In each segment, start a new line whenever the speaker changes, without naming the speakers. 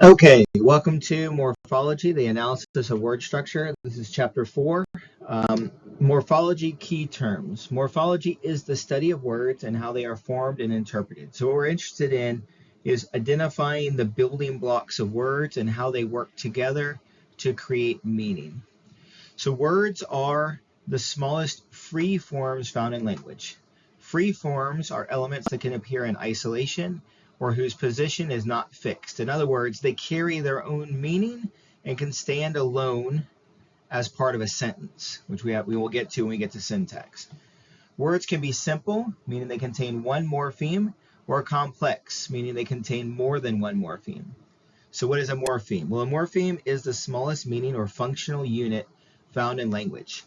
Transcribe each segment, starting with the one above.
Okay, welcome to Morphology, the analysis of word structure. This is chapter 4. Morphology key terms. Morphology is the study of words and how they are formed and interpreted. So what we're interested in is identifying the building blocks of words and how they work together to create meaning. So words are the smallest free forms found in language. Free forms are elements that can appear in isolation or whose position is not fixed. In other words, they carry their own meaning and can stand alone as part of a sentence, which we will get to when we get to syntax. Words can be simple, meaning they contain one morpheme, or complex, meaning they contain more than one morpheme. So what is a morpheme? Well, a morpheme is the smallest meaning or functional unit found in language.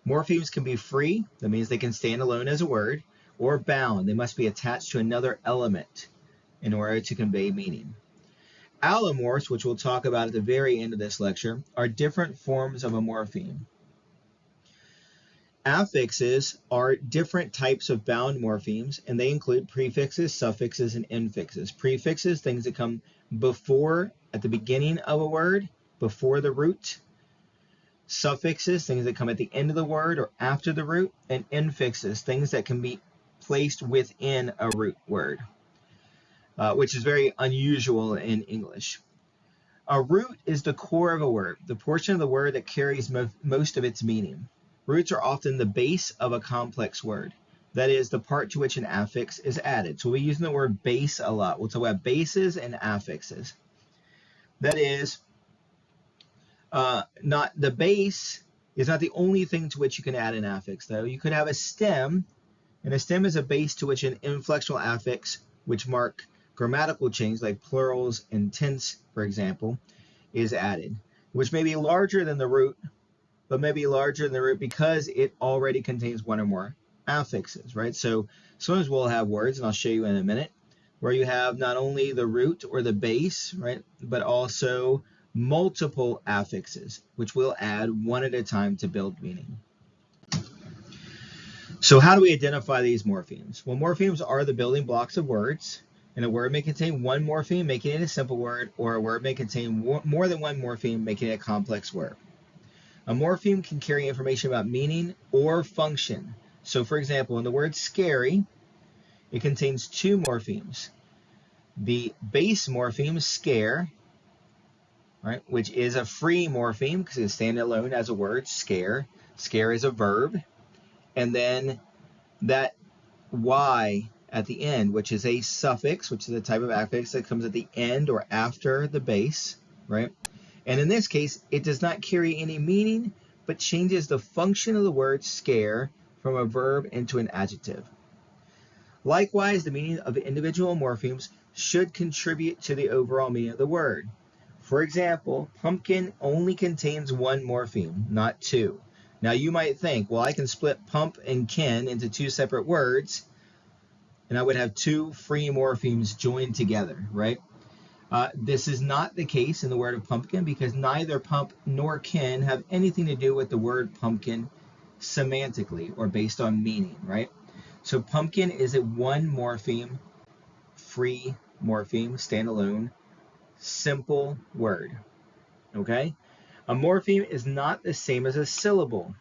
Morphemes can be free, that means they can stand alone as a word, or bound, they must be attached to another element in order to convey meaning. Allomorphs, which we'll talk about at the very end of this lecture, are different forms of a morpheme. Affixes are different types of bound morphemes, and they include prefixes, suffixes, and infixes. Prefixes, things that come before, at the beginning of a word, before the root. Suffixes, things that come at the end of the word or after the root. And infixes, things that can be placed within a root word, which is very unusual in English. A root is the core of a word, the portion of the word that carries most of its meaning. Roots are often the base of a complex word. That is, the part to which an affix is added. So we're using the word base a lot. We'll talk about bases and affixes. That is, not the base is not the only thing to which you can add an affix, though. You could have a stem, and a stem is a base to which an inflectional affix, which mark grammatical change, like plurals and tense, for example, is added, which may be larger than the root, but may be larger than the root because it already contains one or more affixes, right? So sometimes we'll have words, and I'll show you in a minute, where you have not only the root or the base, right, but also multiple affixes, which we'll add one at a time to build meaning. So how do we identify these morphemes? Well, morphemes are the building blocks of words, and a word may contain one morpheme, making it a simple word, or a word may contain more than one morpheme, making it a complex word. A morpheme can carry information about meaning or function. So, for example, in the word scary, it contains two morphemes. The base morpheme, scare, right, which is a free morpheme because it's standing alone as a word, scare. Scare is a verb. And then that Y at the end, which is a suffix, which is a type of affix that comes at the end or after the base, right? And in this case, it does not carry any meaning, but changes the function of the word scare from a verb into an adjective. Likewise, the meaning of individual morphemes should contribute to the overall meaning of the word. For example, pumpkin only contains one morpheme, not two. Now you might think, well, I can split pump and kin into two separate words, and I would have two free morphemes joined together, right? This is not the case in the word of pumpkin because neither pump nor kin have anything to do with the word pumpkin semantically or based on meaning, right? So pumpkin is a one morpheme, free morpheme, standalone, simple word, okay? A morpheme is not the same as a syllable.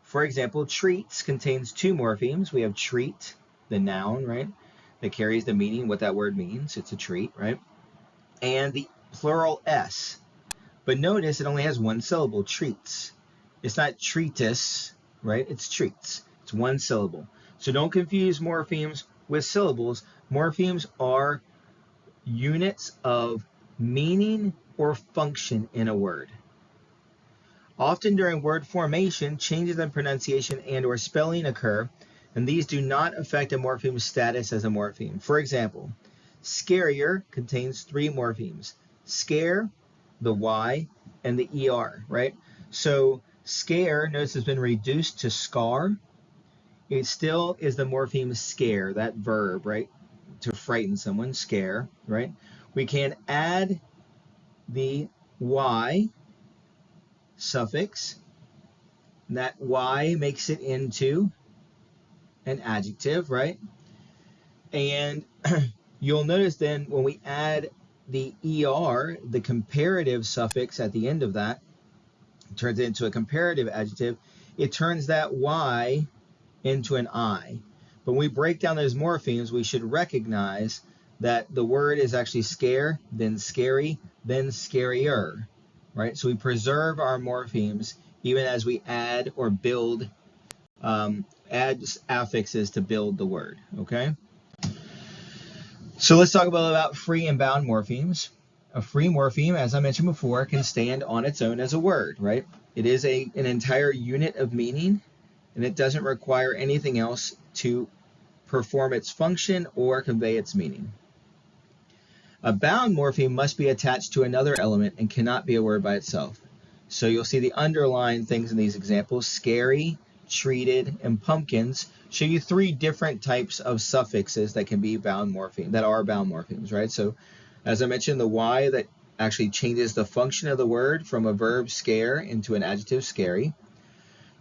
For example, treats contains two morphemes. We have treat, the noun, right, that carries the meaning, what that word means. It's a treat, right? And the plural s. But notice it only has one syllable, treats. It's not treatise, right? It's treats. It's one syllable. So don't confuse morphemes with syllables. Morphemes are units of meaning or function in a word. Often during word formation, changes in pronunciation and or spelling occur, and these do not affect a morpheme's status as a morpheme. For example, scarier contains three morphemes: scare, the Y, and the ER, right? So scare, notice, has been reduced to scar. It still is the morpheme scare, that verb, right? To frighten someone, scare, right? We can add the Y suffix. That Y makes it into an adjective, right? And you'll notice then when we add the ER, the comparative suffix at the end of that, turns it into a comparative adjective. It turns that Y into an I. But when we break down those morphemes, we should recognize that the word is actually scare, then scary, then scarier, right? So we preserve our morphemes even as we add or build, add affixes to build the word, okay? So let's talk about free and bound morphemes. A free morpheme, as I mentioned before, can stand on its own as a word, right? It is an entire unit of meaning, and it doesn't require anything else to perform its function or convey its meaning. A bound morpheme must be attached to another element and cannot be a word by itself. So you'll see the underlined things in these examples: scary, treated, and pumpkins show you three different types of suffixes that can be bound morpheme, that are bound morphemes, right? So as I mentioned, the Y that actually changes the function of the word from a verb scare into an adjective scary.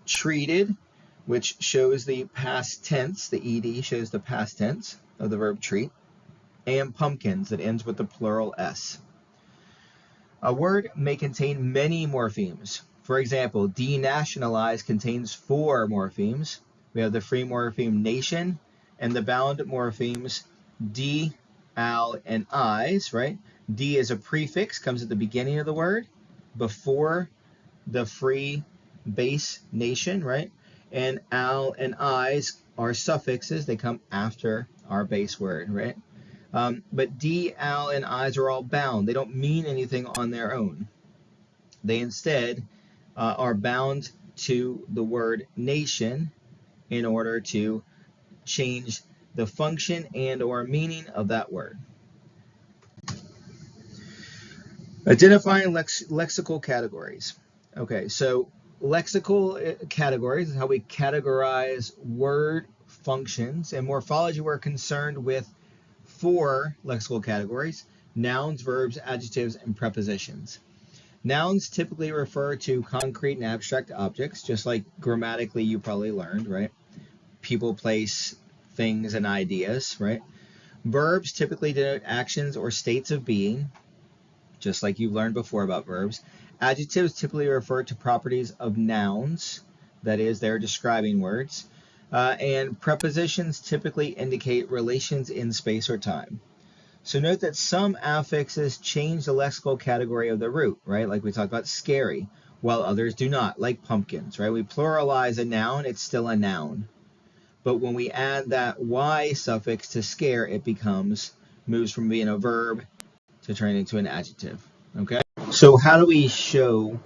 Treated, which shows the past tense, the ed shows the past tense of the verb treat. And pumpkins, that ends with the plural s. A word may contain many morphemes. For example, denationalize contains 4 morphemes. We have the free morpheme nation and the bound morphemes d, al, and is, right? D is a prefix, comes at the beginning of the word, before the free base nation, right? And al and is are suffixes, they come after our base word, right? But d, al, and is are all bound. They don't mean anything on their own. They instead are bound to the word nation in order to change the function and or meaning of that word. Identifying lexical categories. Okay, so lexical categories is how we categorize word functions. And morphology, we're concerned with 4 lexical categories: nouns, verbs, adjectives, and prepositions. Nouns typically refer to concrete and abstract objects, just like grammatically you probably learned, right? People, place, things, and ideas, right? Verbs typically denote actions or states of being, just like you've learned before about verbs. Adjectives typically refer to properties of nouns, that is, they're describing words. And prepositions typically indicate relations in space or time. So note that some affixes change the lexical category of the root, right? Like we talked about scary, while others do not, like pumpkins, right? We pluralize a noun, it's still a noun. But when we add that Y suffix to scare, it moves from being a verb to turning into an adjective, okay? So how do we show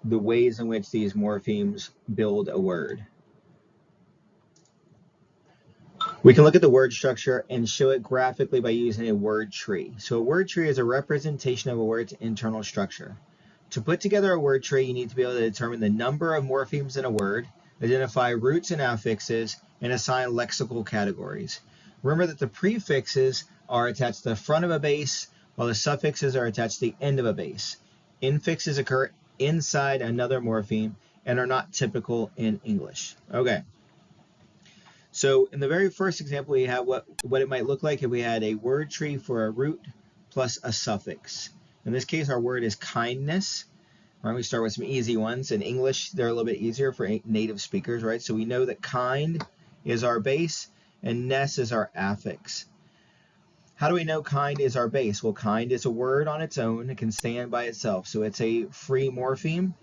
the ways in which these morphemes build a word? We can look at the word structure and show it graphically by using a word tree. So a word tree is a representation of a word's internal structure. To put together a word tree, you need to be able to determine the number of morphemes in a word, identify roots and affixes, and assign lexical categories. Remember that the prefixes are attached to the front of a base, while the suffixes are attached to the end of a base. Infixes occur inside another morpheme and are not typical in English. Okay. So in the very first example, we have what it might look like if we had a word tree for a root plus a suffix. In this case, our word is kindness. Right, we start with some easy ones. In English, they're a little bit easier for native speakers, right? So we know that kind is our base and ness is our affix. How do we know kind is our base? Well, kind is a word on its own. It can stand by itself. So it's a free morpheme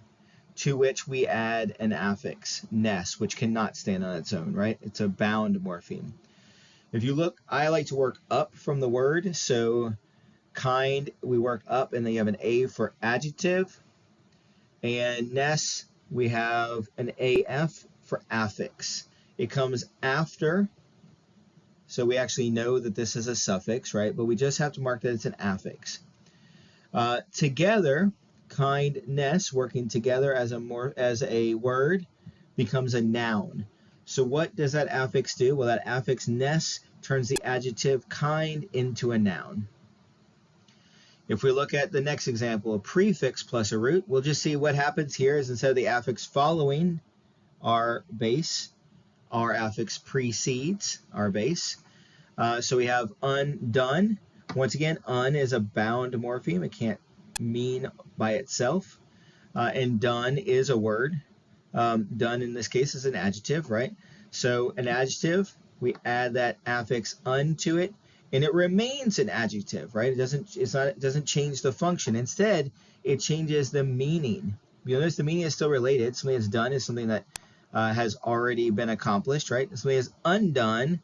to which we add an affix, ness, which cannot stand on its own, right? It's a bound morpheme. If you look, I like to work up from the word. So kind, we work up, and then you have an A for adjective. And ness, we have an AF for affix. It comes after, so we actually know that this is a suffix, right? But we just have to mark that it's an affix. Together, kindness, working together as a word, becomes a noun. So what does that affix do? Well, that affix ness turns the adjective kind into a noun. If we look at the next example, a prefix plus a root, we'll just see what happens here is instead of the affix following our base, our affix precedes our base. So we have undone. Once again, un is a bound morpheme. It can't mean by itself. And done is a word. Done in this case is an adjective, right? So an adjective, we add that affix un to it, and it remains an adjective, right? It doesn't change the function. Instead, it changes the meaning. You notice the meaning is still related. Something that's done is something that has already been accomplished, right? Something that's undone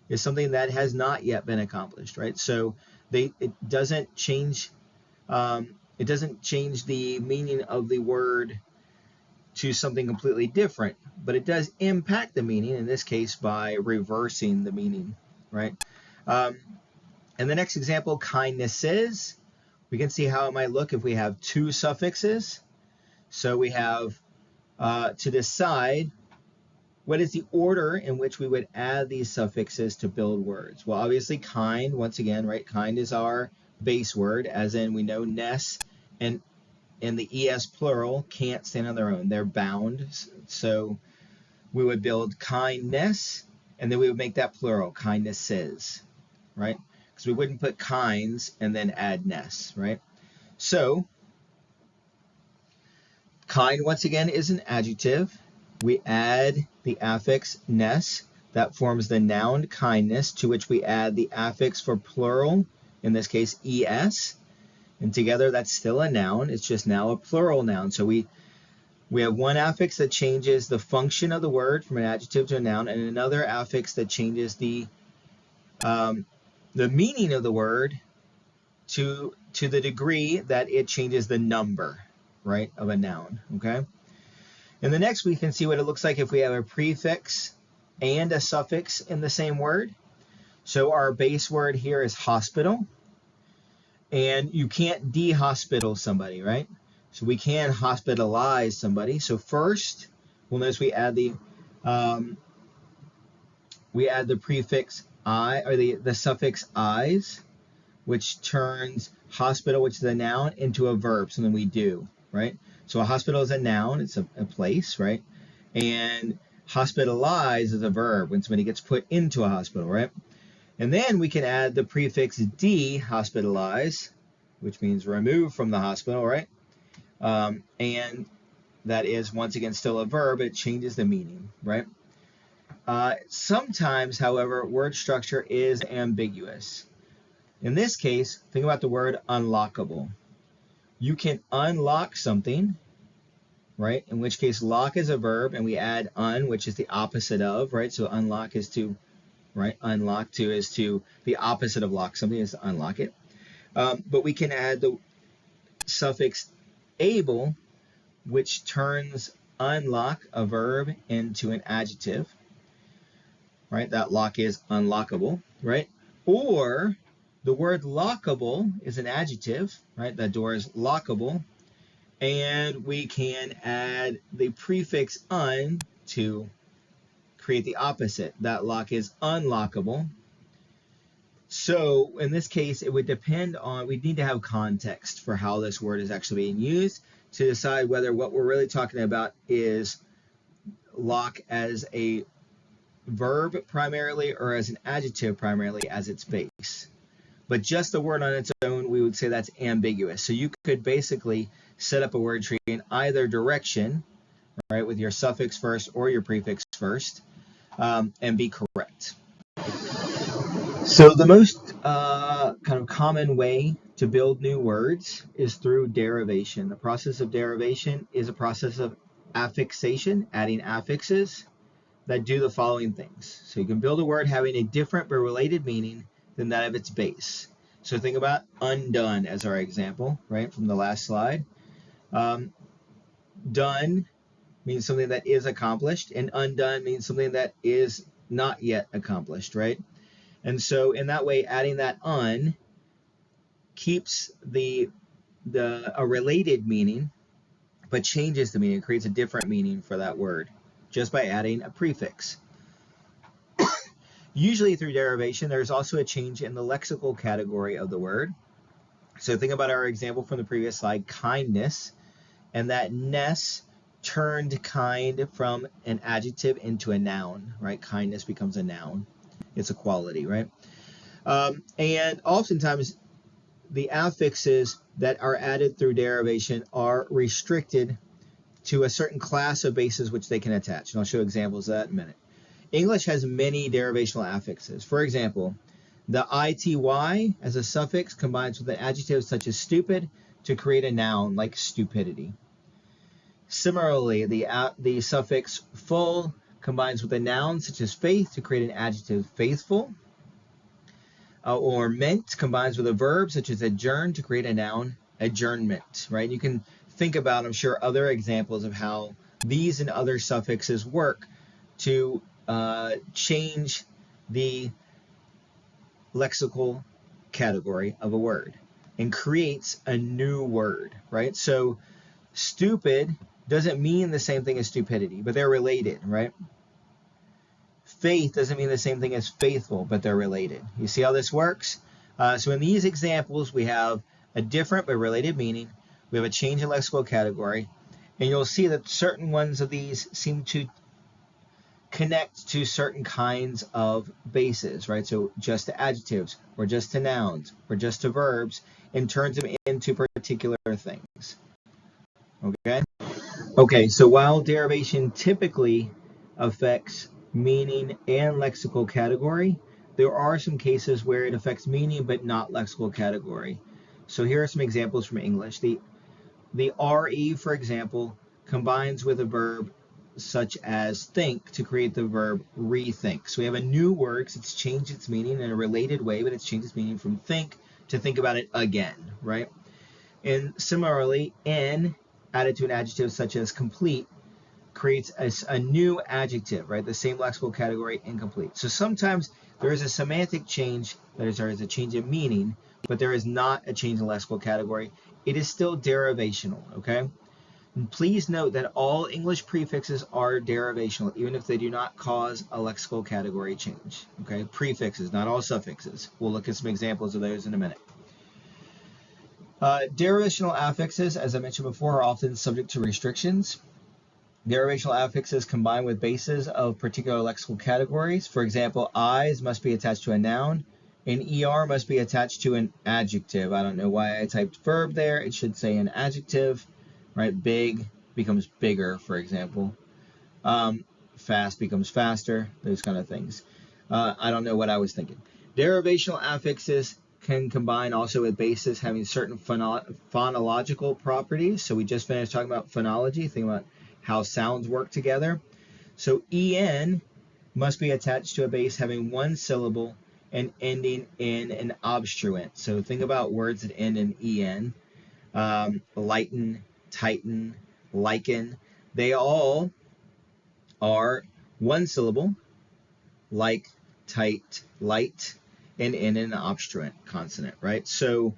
is something that has not yet been accomplished, right? So it doesn't change the meaning of the word to something completely different, but it does impact the meaning, in this case by reversing the meaning, right? And the next example, kindnesses, we can see how it might look if we have two suffixes. So we have to decide what is the order in which we would add these suffixes to build words. Well, obviously kind, once again, right? Kind is our base word, as in we know ness and the es plural can't stand on their own. They're bound. So we would build kindness, and then we would make that plural, kindnesses, right? Because we wouldn't put kinds and then add ness, right? So kind, once again, is an adjective. We add the affix ness. That forms the noun kindness, to which we add the affix for plural, in this case es. And together that's still a noun. It's just now a plural noun. So we have one affix that changes the function of the word from an adjective to a noun, and another affix that changes the meaning of the word to the degree that it changes the number, right, of a noun, okay? And the next we can see what it looks like if we have a prefix and a suffix in the same word. So our base word here is hospital, and you can't de-hospital somebody, right? So we can hospitalize somebody. So first, we'll notice we add the prefix I, or the suffix "-ize", which turns hospital, which is a noun, into a verb, something we do, right? So a hospital is a noun, it's a place, right? And hospitalize is a verb, when somebody gets put into a hospital, right? And then we can add the prefix "de", hospitalize, which means remove from the hospital, right? And that is, once again, still a verb. It changes the meaning, right? Sometimes, however, word structure is ambiguous. In this case, think about the word unlockable. You can unlock something, right? In which case, lock is a verb, and we add un, which is the opposite of, right? So unlock is to, right? Unlock to is to, the opposite of lock something is to unlock it. But we can add the suffix able, which turns unlock, a verb, into an adjective, right? That lock is unlockable, right? Or the word lockable is an adjective, right? That door is lockable, and we can add the prefix un to create the opposite. That lock is unlockable. So in this case, it would depend on, we need to have context for how this word is actually being used to decide whether what we're really talking about is lock as a verb primarily or as an adjective primarily as its base. But just the word on its own, we would say that's ambiguous. So you could basically set up a word tree in either direction, right, with your suffix first or your prefix first, and be correct. So the most kind of common way to build new words is through derivation. The process of derivation is a process of affixation, adding affixes that do the following things. So you can build a word having a different but related meaning than that of its base. So think about undone as our example, right, from the last slide. Done means something that is accomplished, and undone means something that is not yet accomplished, right? And so in that way, adding that un keeps a related meaning, but changes the meaning, creates a different meaning for that word, just by adding a prefix. Usually through derivation, there's also a change in the lexical category of the word. So think about our example from the previous slide, kindness, and that ness turned kind from an adjective into a noun, right? Kindness becomes a noun. It's a quality, right? And oftentimes the affixes that are added through derivation are restricted to a certain class of bases which they can attach. And I'll show examples of that in a minute. English has many derivational affixes. For example, the ity as a suffix combines with an adjective such as stupid to create a noun like stupidity. Similarly, the suffix full combines with a noun such as faith to create an adjective faithful. Or meant combines with a verb such as adjourn to create a noun adjournment, right? You can think about, I'm sure, other examples of how these and other suffixes work to change the lexical category of a word and creates a new word, right? So stupid doesn't mean the same thing as stupidity, but they're related, right? Faith doesn't mean the same thing as faithful, but they're related. You see how this works? So in these examples, we have a different but related meaning. We have a change in lexical category, and you'll see that certain ones of these seem to connect to certain kinds of bases, right? So just to adjectives, or just to nouns, or just to verbs, and turns them into particular things. Okay? Okay, so while derivation typically affects meaning and lexical category, there are some cases where it affects meaning but not lexical category. So here are some examples from English. The RE, for example, combines with a verb such as think to create the verb rethink. So we have a new word because it's changed its meaning in a related way, but it's changed its meaning from think to think about it again, right? And similarly, N added to an adjective such as complete creates a new adjective, right? The same lexical category, incomplete. So sometimes there is a semantic change, there is a change in meaning, but there is not a change in lexical category. It is still derivational, okay? And please note that all English prefixes are derivational, even if they do not cause a lexical category change, okay? Prefixes, not all suffixes. We'll look at some examples of those in a minute. Derivational affixes, as I mentioned before, are often subject to restrictions. Derivational affixes combine with bases of particular lexical categories. For example, eyes must be attached to a noun, and ER must be attached to an adjective. I don't know why I typed verb there. It should say an adjective, right? Big becomes bigger, for example. Fast becomes faster, those kind of things. I don't know what I was thinking. Derivational affixes can combine also with bases having certain phonological properties. So we just finished talking about phonology, think about how sounds work together. So EN must be attached to a base having one syllable and ending in an obstruent. So think about words that end in EN. Lighten, tighten, liken. They all are one syllable, like, tight, light, and in an obstruent consonant, right? So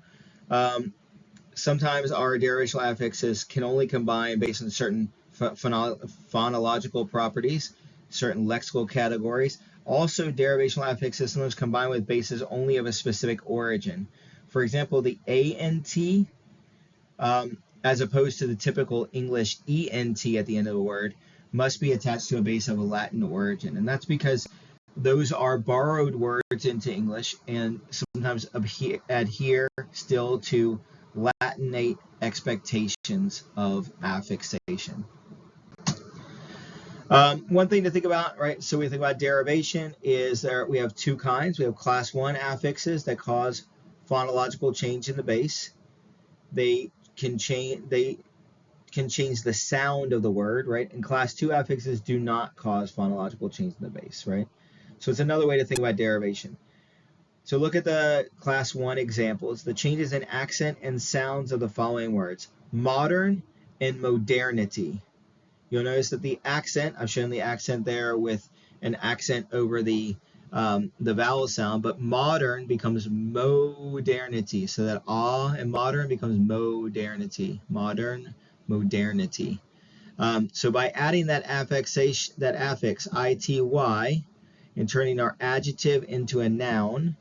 sometimes our derivational affixes can only combine based on certain phonological properties, certain lexical categories. Also, derivational affixes sometimes combine with bases only of a specific origin. For example, the ANT, as opposed to the typical English ENT at the end of a word, must be attached to a base of a Latin origin. And that's because those are borrowed words into English and sometimes adhere still to Latinate expectations of affixation. One thing to think about, right? So we think about derivation is we have two kinds. We have class 1 affixes that cause phonological change in the base. They can change the sound of the word, right? And class 2 affixes do not cause phonological change in the base, right? So it's another way to think about derivation. So look at the class 1 examples. The changes in accent and sounds of the following words: modern and modernity. You'll notice that the accent, I've shown the accent there with an accent over the vowel sound, but modern becomes modernity. So that and modern becomes modernity. Modern, modernity. So by adding that affix ity and turning our adjective into a noun,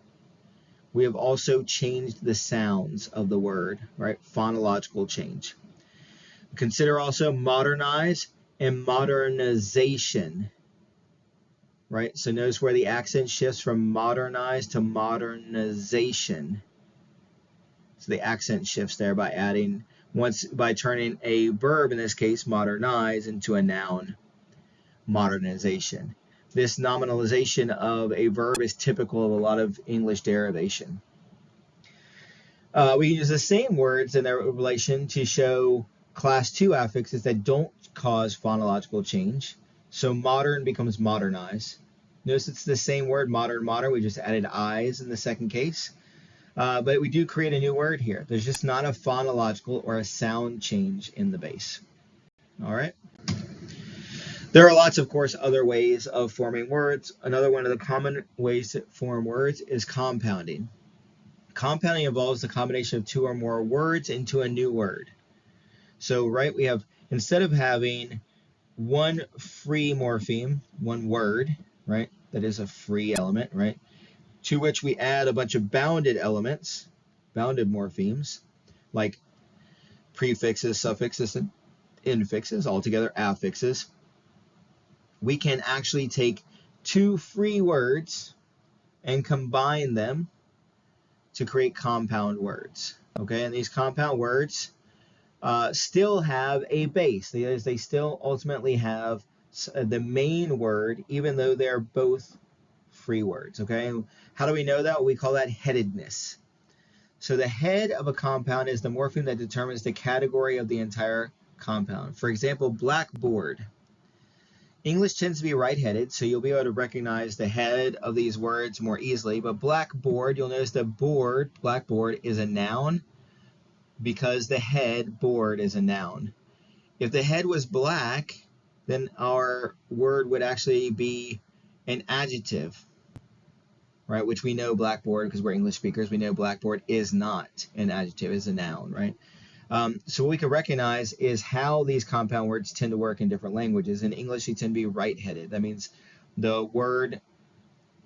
we have also changed the sounds of the word, right? Phonological change. Consider also modernize and modernization. right? So notice where the accent shifts from modernize to modernization. So the accent shifts there by adding, by turning a verb, in this case modernize, into a noun, modernization. This nominalization of a verb is typical of a lot of English derivation. We use the same words in their relation to show class 2 affixes that don't cause phonological change. So modern becomes modernize. Notice it's the same word, modern, modern. We just added eyes in the second case. But we do create a new word here. There's just not a phonological or a sound change in the base. All right. There are lots, of course, other ways of forming words. Another one of the common ways to form words is compounding. Compounding involves the combination of two or more words into a new word. So, right, we have, instead of having one free morpheme, one word, right, that is a free element, right, to which we add a bunch of bounded elements, bounded morphemes, like prefixes, suffixes, and infixes, altogether affixes. We can actually take two free words and combine them to create compound words. Okay, and these compound words still have a base. They still ultimately have the main word, even though they're both free words. Okay, and how do we know that? We call that headedness. So the head of a compound is the morpheme that determines the category of the entire compound. For example, blackboard. English tends to be right-headed, so you'll be able to recognize the head of these words more easily. But blackboard, you'll notice that blackboard, is a noun because the head, board, is a noun. If the head was black, then our word would actually be an adjective, right? Which we know blackboard, because we're English speakers, we know blackboard is not an adjective, is a noun, right? So what we can recognize is how these compound words tend to work in different languages. In English, they tend to be right-headed. That means the word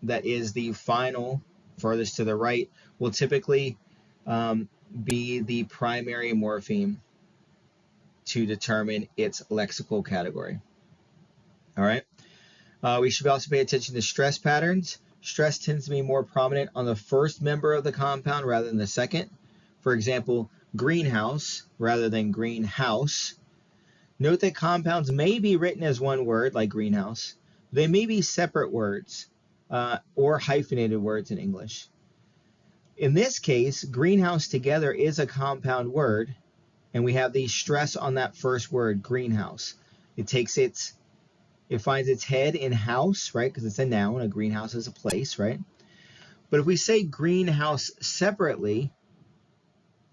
that is the final, furthest to the right, will typically be the primary morpheme to determine its lexical category. All right. We should also pay attention to stress patterns. Stress tends to be more prominent on the first member of the compound rather than the second. For example, greenhouse rather than greenhouse. Note that compounds may be written as one word, like greenhouse. They may be separate words or hyphenated words in English. In this case, greenhouse together is a compound word, and we have the stress on that first word, greenhouse. It finds its head in house, right? Because it's a noun. A greenhouse is a place, right? But if we say greenhouse separately,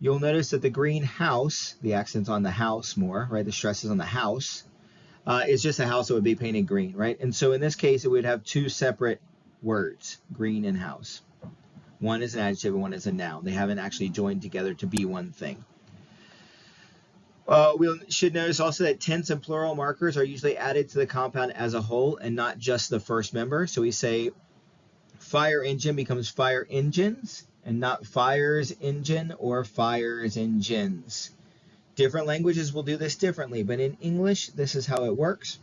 you'll notice that the greenhouse, the accent's on the house more, right? The stress is on the house, is just a house that would be painted green, right? And so in this case, it would have two separate words, green and house. One is an adjective and one is a noun. They haven't actually joined together to be one thing. We should notice also that tense and plural markers are usually added to the compound as a whole and not just the first member. So we say fire engine becomes fire engines and not fires engine or fires engines. Different languages will do this differently, but in English, this is how it works.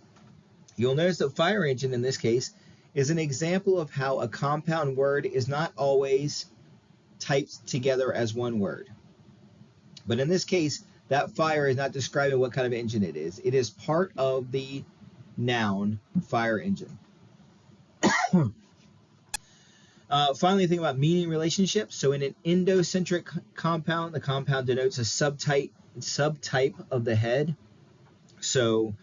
You'll notice that fire engine in this case is an example of how a compound word is not always typed together as one word. But in this case, that fire is not describing what kind of engine it is. It is part of the noun fire engine. Finally, think about meaning relationships. So in an endocentric compound, the compound denotes a subtype of the head. So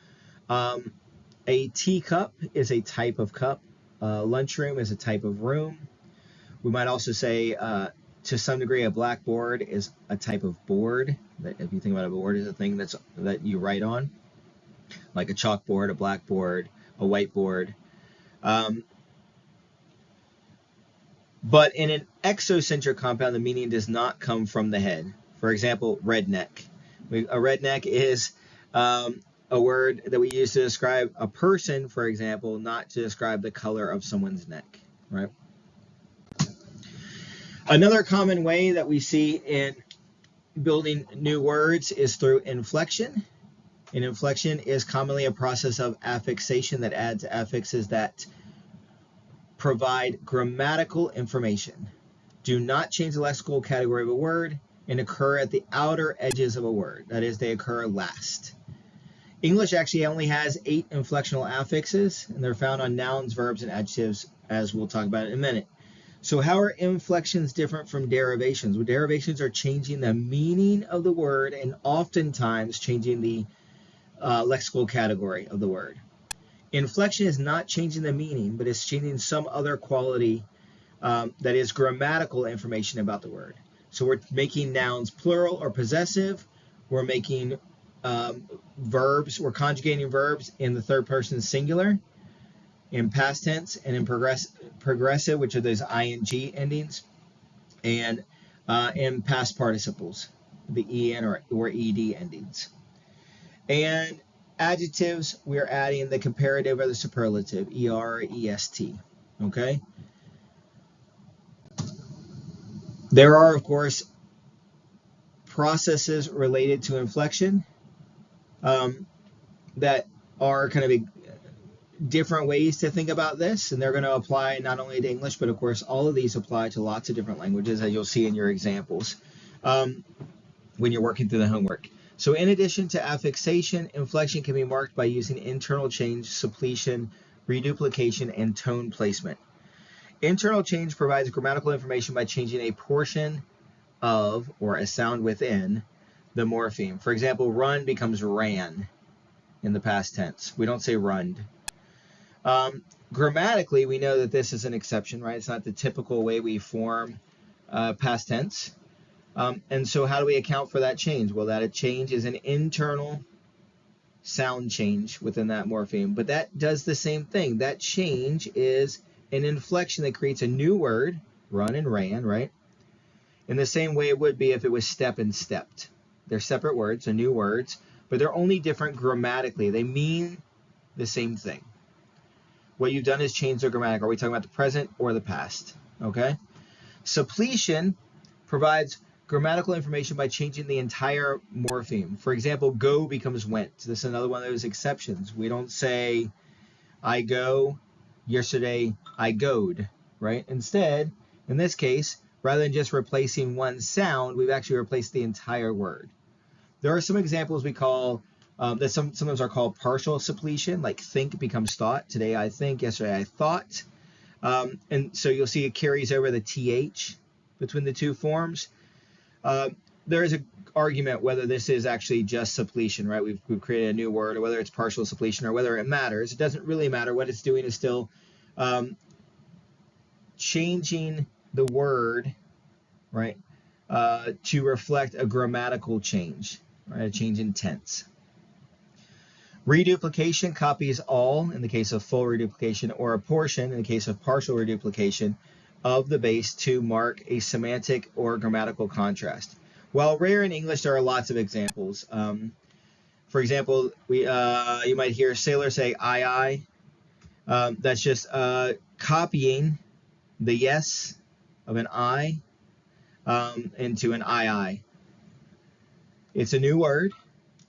a teacup is a type of cup. Lunchroom is a type of room. We might also say, to some degree, a blackboard is a type of board. If you think about a board, is a thing that you write on, like a chalkboard, a blackboard, a whiteboard. But in an exocentric compound, the meaning does not come from the head. For example, redneck. A redneck is a word that we use to describe a person, for example, not to describe the color of someone's neck, right? Another common way that we see in building new words is through inflection. And inflection is commonly a process of affixation that adds affixes that provide grammatical information, do not change the lexical category of a word, and occur at the outer edges of a word. That is, they occur last. English actually only has 8 inflectional affixes, and they're found on nouns, verbs, and adjectives, as we'll talk about in a minute. So how are inflections different from derivations? Well, derivations are changing the meaning of the word and oftentimes changing the lexical category of the word. Inflection is not changing the meaning, but it's changing some other quality that is grammatical information about the word. So we're making nouns plural or possessive. We're making verbs, we're conjugating verbs in the third person singular, in past tense, and in progressive, which are those ing endings, and in past participles, the en or ed endings. And adjectives, we're adding the comparative or the superlative, er or est. Okay? There are, of course, processes related to inflection that are kind of different ways to think about this, and they're going to apply not only to English, but of course all of these apply to lots of different languages, as you'll see in your examples when you're working through the homework. So in addition to affixation, inflection can be marked by using internal change, suppletion, reduplication, and tone placement. Internal change provides grammatical information by changing a portion of, or a sound within, the morpheme. For example, run becomes ran in the past tense. We don't say runned. Grammatically, we know that this is an exception, right? It's not the typical way we form past tense. And so how do we account for that change? Well, that change is an internal sound change within that morpheme. But that does the same thing. That change is an inflection that creates a new word, run and ran, right? In the same way it would be if it was step and stepped. They're separate words, they're new words, but they're only different grammatically. They mean the same thing. What you've done is change the grammatical. Are we talking about the present or the past? Okay? Suppletion provides grammatical information by changing the entire morpheme. For example, go becomes went. This is another one of those exceptions. We don't say I go, yesterday I goed, right? Instead, in this case, rather than just replacing one sound, we've actually replaced the entire word. There are some examples we call that sometimes are called partial suppletion, like think becomes thought. Today I think, yesterday I thought. And so you'll see it carries over the th between the two forms. There is an argument whether this is actually just suppletion, right? We've created a new word, or whether it's partial suppletion, or whether it matters. It doesn't really matter. What it's doing is still changing the word, right, to reflect a grammatical change, right, a change in tense. Reduplication copies all, in the case of full reduplication, or a portion, in the case of partial reduplication, of the base to mark a semantic or grammatical contrast. While rare in English, there are lots of examples. For example, you might hear sailors say I. That's just copying the yes of an I into an II. It's a new word,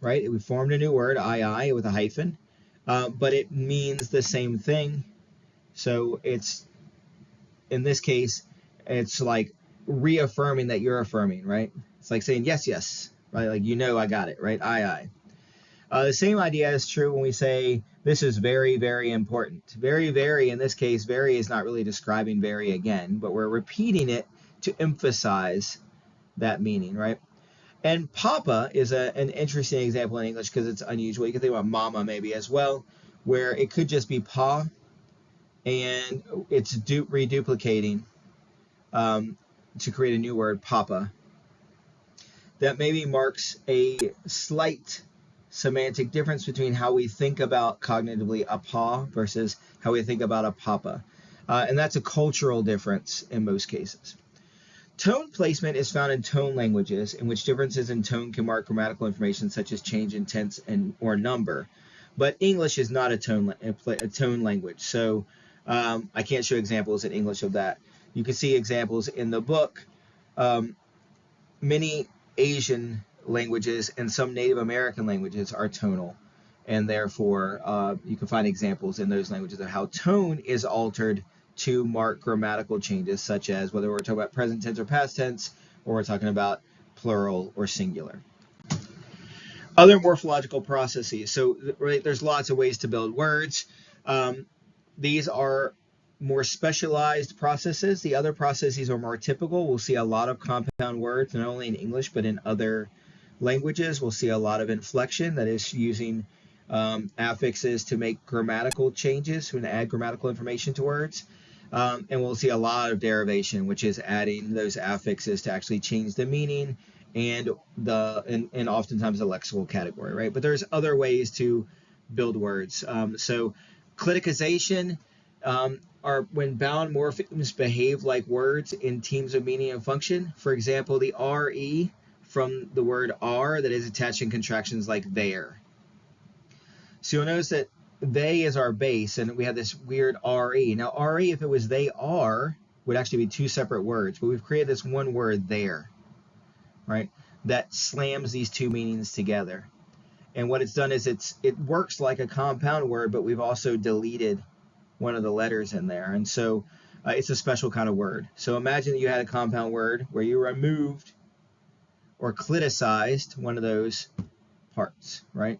right? We formed a new word, II, with a hyphen, but it means the same thing. So it's, in this case, it's like reaffirming that you're affirming, right? It's like saying yes, yes, right? Like, you know, I got it, right? I. The same idea is true when we say this is very, very important. Very, very, in this case, very is not really describing very again, but we're repeating it to emphasize that meaning, right? And papa is an interesting example in English because it's unusual. You can think about mama maybe as well, where it could just be pa, and it's reduplicating to create a new word, papa. That maybe marks a slight semantic difference between how we think about cognitively a pa versus how we think about a papa. And that's a cultural difference in most cases. Tone placement is found in tone languages, in which differences in tone can mark grammatical information such as change in tense or number. But English is not a tone language, so I can't show examples in English of that. You can see examples in the book. Many Asian languages and some Native American languages are tonal, and therefore you can find examples in those languages of how tone is altered to mark grammatical changes, such as whether we're talking about present tense or past tense, or we're talking about plural or singular. Other morphological processes. So right, there's lots of ways to build words. These are more specialized processes. The other processes are more typical. We'll see a lot of compound words, not only in English, but in other languages. We'll see a lot of inflection, that is using affixes to make grammatical changes, to add grammatical information to words. And we'll see a lot of derivation, which is adding those affixes to actually change the meaning and oftentimes the lexical category, right? But there's other ways to build words. So cliticization are when bound morphemes behave like words in teams of meaning and function. For example, the RE from the word are that is attached in contractions like there. So you'll notice that they is our base, and we have this weird RE. Now, RE, if it was they are, would actually be two separate words, but we've created this one word there, right, that slams these two meanings together. And what it's done is it works like a compound word, but we've also deleted one of the letters in there. And so it's a special kind of word. So imagine that you had a compound word where you removed or cliticized one of those parts, right?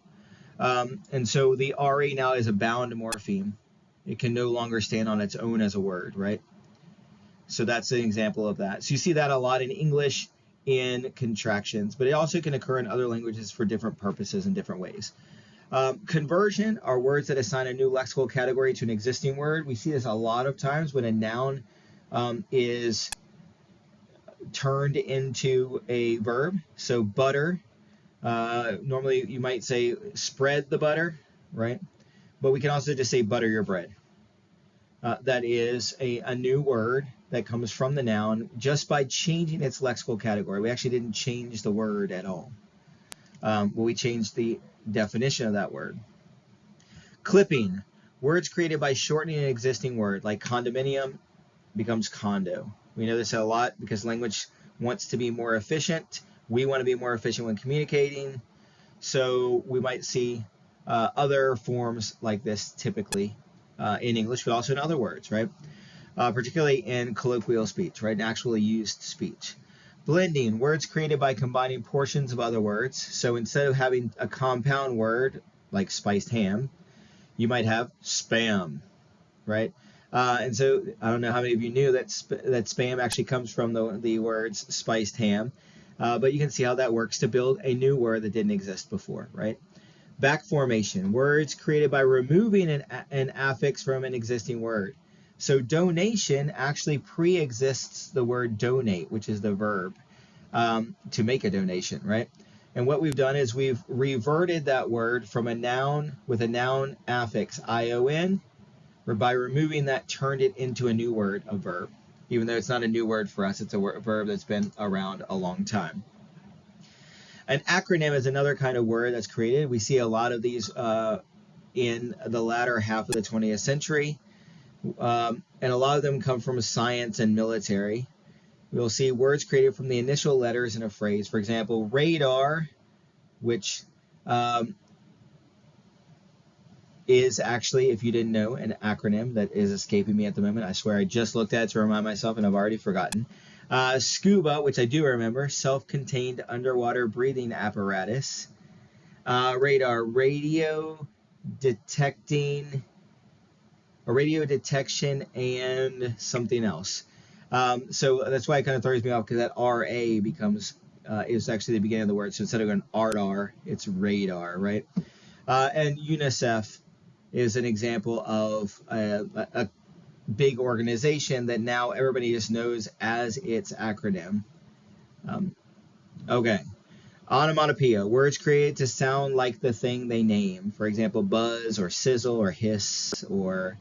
And so the RE now is a bound morpheme. It can no longer stand on its own as a word, right? So that's an example of that. So you see that a lot in English in contractions, but it also can occur in other languages for different purposes in different ways. Conversion are words that assign a new lexical category to an existing word. We see this a lot of times when a noun is turned into a verb. So butter, normally you might say spread the butter, right? But we can also just say butter your bread. That is a new word that comes from the noun just by changing its lexical category. We actually didn't change the word at all. We changed the definition of that word. Clipping, words created by shortening an existing word, like condominium becomes condo. We know this a lot because language wants to be more efficient. We want to be more efficient when communicating. So we might see other forms like this typically in English, but also in other words, right? Particularly in colloquial speech, right? In actually used speech. Blending, words created by combining portions of other words. So instead of having a compound word like spiced ham, you might have spam, right? And so I don't know how many of you knew that spam actually comes from the words spiced ham, but you can see how that works to build a new word that didn't exist before, right? Back formation, words created by removing an affix from an existing word. So donation actually pre-exists the word donate, which is the verb to make a donation, right? And what we've done is we've reverted that word from a noun with a noun affix, ION, or by removing that, turned it into a new word, a verb. Even though it's not a new word for us, it's a verb that's been around a long time. An acronym is another kind of word that's created. We see a lot of these in the latter half of the 20th century. And a lot of them come from science and military. We'll see words created from the initial letters in a phrase. For example, radar, which is actually, if you didn't know, an acronym that is escaping me at the moment. I swear I just looked at it to remind myself and I've already forgotten. Scuba, which I do remember, self-contained underwater breathing apparatus. Radar, radio detection and something else. So that's why it kind of throws me off, because that RA becomes is actually the beginning of the word. So instead of going ardar, it's radar, right? And UNICEF is an example of a big organization that now everybody just knows as its acronym. Okay. Onomatopoeia, words created to sound like the thing they name. For example, buzz or sizzle or hiss or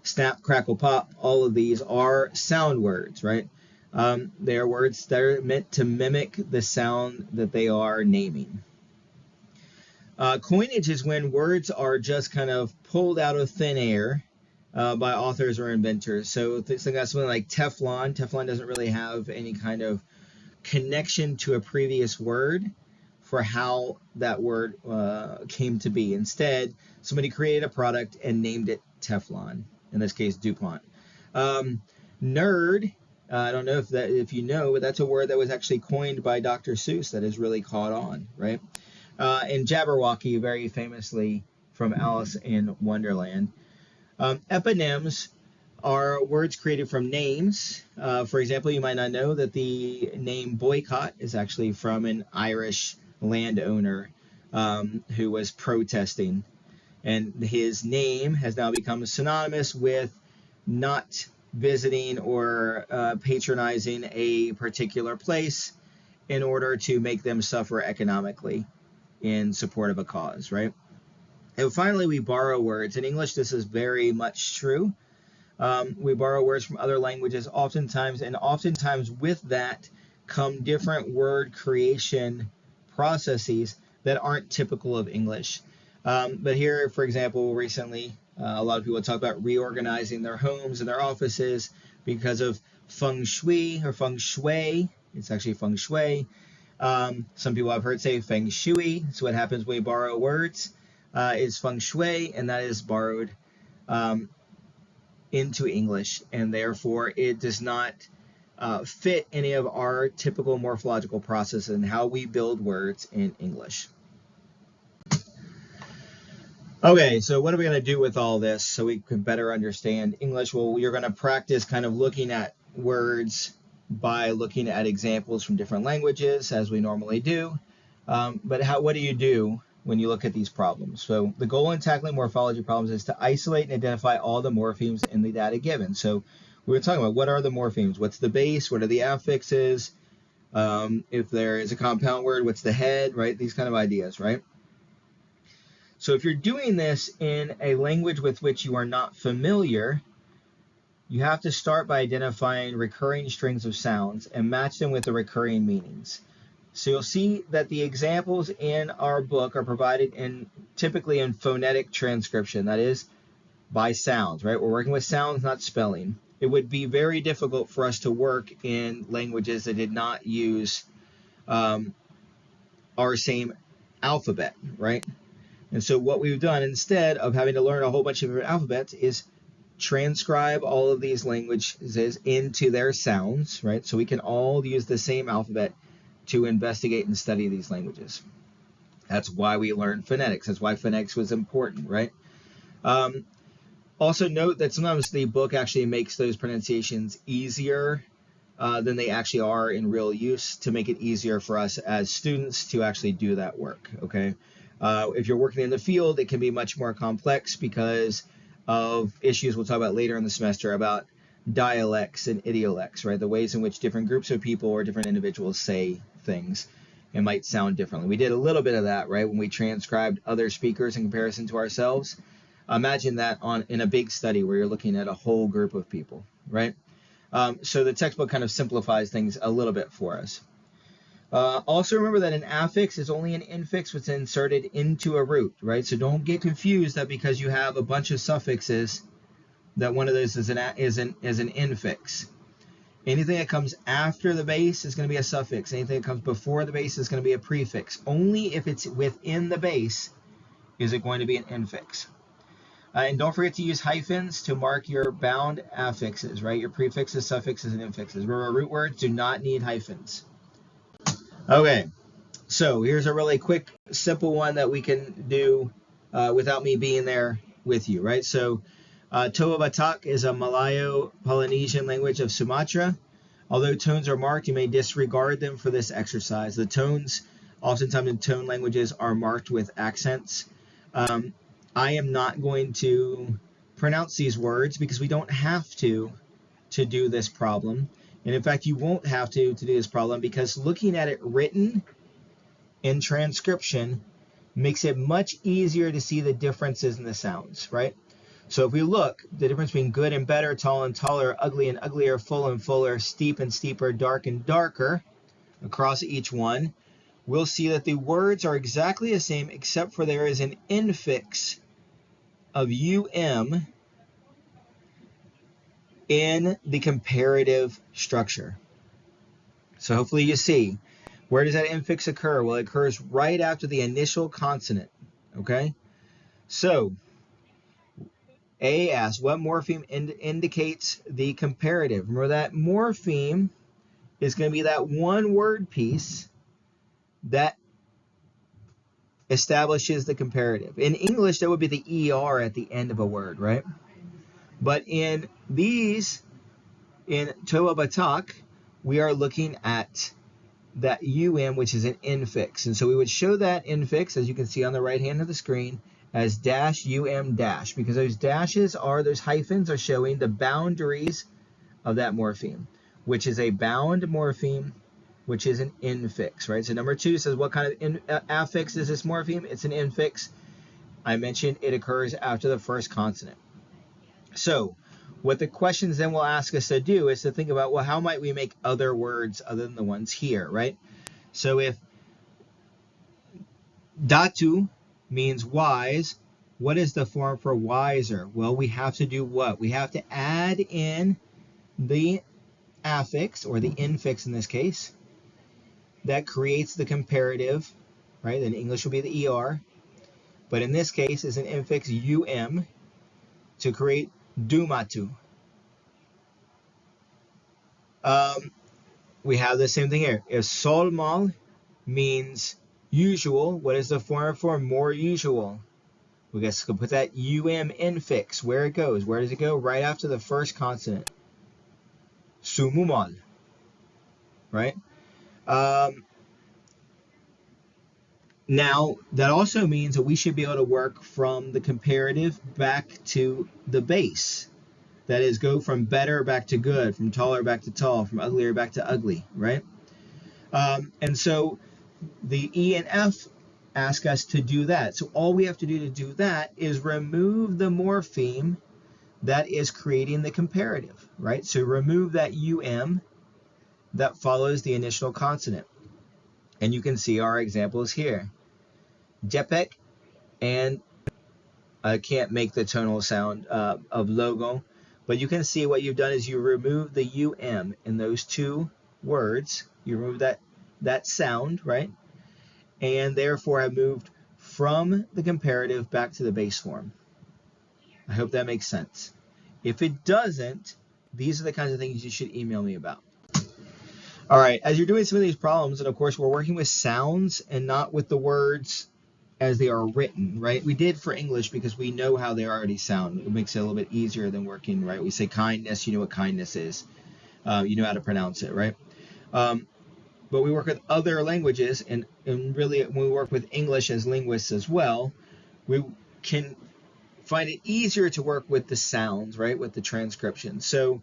snap, crackle, pop. All of these are sound words, right? They are words that are meant to mimic the sound that they are naming. Coinage is when words are just kind of pulled out of thin air by authors or inventors. So something like Teflon. Teflon doesn't really have any kind of connection to a previous word for how that word came to be. Instead, somebody created a product and named it Teflon, in this case DuPont. Nerd, I don't know if you know, but that's a word that was actually coined by Dr. Seuss that has really caught on, right? And Jabberwocky, very famously from Alice in Wonderland. Eponyms are words created from names. For example, you might not know that the name boycott is actually from an Irish landowner who was protesting, and his name has now become synonymous with not visiting or patronizing a particular place in order to make them suffer economically in support of a cause, right? And finally, we borrow words. In English, this is very much true. We borrow words from other languages oftentimes, and oftentimes with that come different word creation processes that aren't typical of English. But here, for example, recently, a lot of people talk about reorganizing their homes and their offices because of feng shui or feng shui. It's actually feng shui. Some people I've heard say feng shui. It's what happens when we borrow words. Is feng shui, and that is borrowed into English, and therefore it does not fit any of our typical morphological processes and how we build words in English. Okay, so what are we going to do with all this so we can better understand English? Well, you're going to practice kind of looking at words by looking at examples from different languages, as we normally do. But what do you do when you look at these problems? So the goal in tackling morphology problems is to isolate and identify all the morphemes in the data given. So we were talking about what are the morphemes? What's the base? What are the affixes? If there is a compound word, what's the head, right? These kind of ideas, right? So if you're doing this in a language with which you are not familiar, you have to start by identifying recurring strings of sounds and match them with the recurring meanings. So you'll see that the examples in our book are provided typically in phonetic transcription, that is by sounds, right? We're working with sounds, not spelling. It would be very difficult for us to work in languages that did not use our same alphabet, right? And so what we've done, instead of having to learn a whole bunch of different alphabets, is transcribe all of these languages into their sounds, right? So we can all use the same alphabet to investigate and study these languages. That's why we learned phonetics. That's why phonetics was important, right? Also note that sometimes the book actually makes those pronunciations easier than they actually are in real use, to make it easier for us as students to actually do that work, okay? If you're working in the field, it can be much more complex because of issues we'll talk about later in the semester about dialects and idiolects, right? The ways in which different groups of people or different individuals say things. It might sound differently. We did a little bit of that, right, when we transcribed other speakers in comparison to ourselves. Imagine that in a big study where you're looking at a whole group of people, right? So the textbook kind of simplifies things a little bit for us. Also remember that an affix is only an infix that's inserted into a root, right? So don't get confused that because you have a bunch of suffixes that one of those is an infix. Anything that comes after the base is going to be a suffix. Anything that comes before the base is going to be a prefix. Only if it's within the base is it going to be an infix. And don't forget to use hyphens to mark your bound affixes, right? Your prefixes, suffixes, and infixes. Remember, root words do not need hyphens. Okay, so here's a really quick, simple one that we can do without me being there with you, right? So Toba Batak is a Malayo-Polynesian language of Sumatra. Although tones are marked, you may disregard them for this exercise. The tones, oftentimes in tone languages, are marked with accents. I am not going to pronounce these words because we don't have to do this problem. And in fact, you won't have to do this problem because looking at it written in transcription makes it much easier to see the differences in the sounds, right? So if we look, the difference between good and better, tall and taller, ugly and uglier, full and fuller, steep and steeper, dark and darker, across each one, we'll see that the words are exactly the same except for there is an infix of um in the comparative structure. So hopefully you see, where does that infix occur? Well, it occurs right after the initial consonant, okay? So A asks, what morpheme indicates the comparative? Remember that morpheme is going to be that one word piece that establishes the comparative. In English, that would be the ER at the end of a word, right? But in Toa Batak, we are looking at that which is an infix. And so we would show that infix, as you can see on the right hand of the screen, as dash because those hyphens are showing the boundaries of that morpheme, which is a bound morpheme, which is an infix, right? So number 2 says, what kind of affix is this morpheme? It's an infix. I mentioned it occurs after the first consonant. So what the questions then will ask us to do is to think about, well, how might we make other words other than the ones here, right? So if datu means wise, what is the form for wiser? Well, we have to do what? We have to add in the affix, or the infix in this case, that creates the comparative, right? In English will be the ER, but in this case is an infix to create dumatu. We have the same thing here. If solmal means usual, what is the form for more usual? We guess we can put that infix where it goes. Where does it go? Right after the first consonant. Sumumal, right? Now, that also means that we should be able to work from the comparative back to the base. That is, go from better back to good, from taller back to tall, from uglier back to ugly, right? And so the E and F ask us to do that. So all we have to do that is remove the morpheme that is creating the comparative, right? So remove that that follows the initial consonant. And you can see our examples here. Jepek, and I can't make the tonal sound of logo, but you can see what you've done is you remove the in those two words. You remove that sound, right? And therefore have moved from the comparative back to the base form. I hope that makes sense. If it doesn't, these are the kinds of things you should email me about. All right, as you're doing some of these problems, and of course we're working with sounds and not with the words as they are written, right? We did for English because we know how they already sound. It makes it a little bit easier than working, right? We say kindness, you know what kindness is. You know how to pronounce it, right? But we work with other languages, and really when we work with English as linguists as well, we can find it easier to work with the sounds, right? With the transcription. So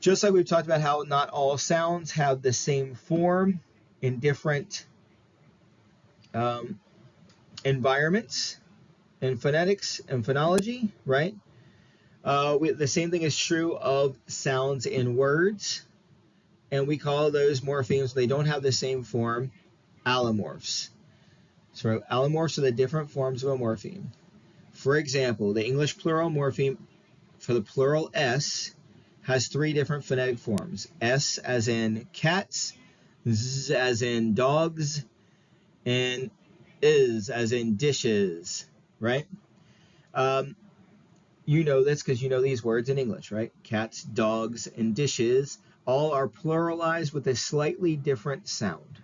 just like we've talked about how not all sounds have the same form in different environments and phonetics and phonology, right? The same thing is true of sounds in words, and we call those morphemes, they don't have the same form, allomorphs. So allomorphs are the different forms of a morpheme. For example, the English plural morpheme for the plural S has 3 different phonetic forms. S as in cats, Z as in dogs, and is as in dishes, right? You know this because you know these words in English, right? Cats, dogs, and dishes all are pluralized with a slightly different sound.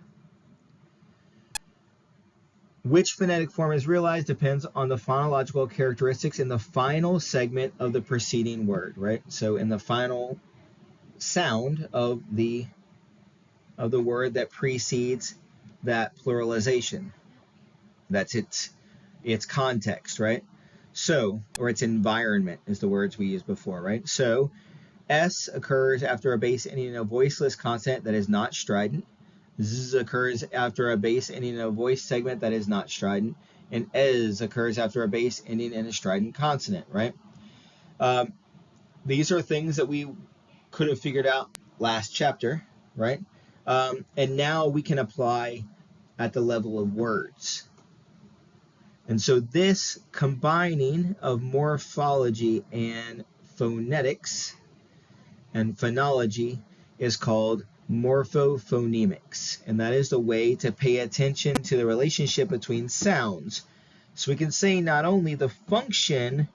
Which phonetic form is realized depends on the phonological characteristics in the final segment of the preceding word, right? So in the final sound of the word that precedes that pluralization. That's its context, right? So, or its environment is the words we used before, right? So S occurs after a base ending in a voiceless consonant that is not strident. Z occurs after a base ending in a voice segment that is not strident. And Ez occurs after a base ending in a strident consonant, right? These are things that we could have figured out last chapter, right? And now we can apply at the level of words. And so this combining of morphology and phonetics and phonology is called morphophonemics. And that is the way to pay attention to the relationship between sounds. So we can say not only the function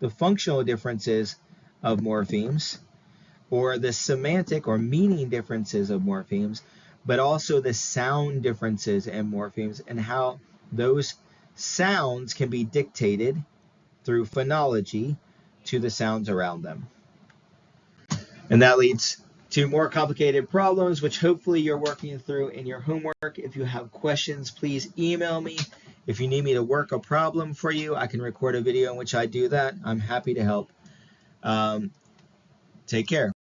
the functional differences of morphemes, or the semantic or meaning differences of morphemes, but also the sound differences in morphemes and how those sounds can be dictated through phonology to the sounds around them. And that leads to more complicated problems, which hopefully you're working through in your homework. If you have questions, please email me. If you need me to work a problem for you, I can record a video in which I do that. I'm happy to help. Take care.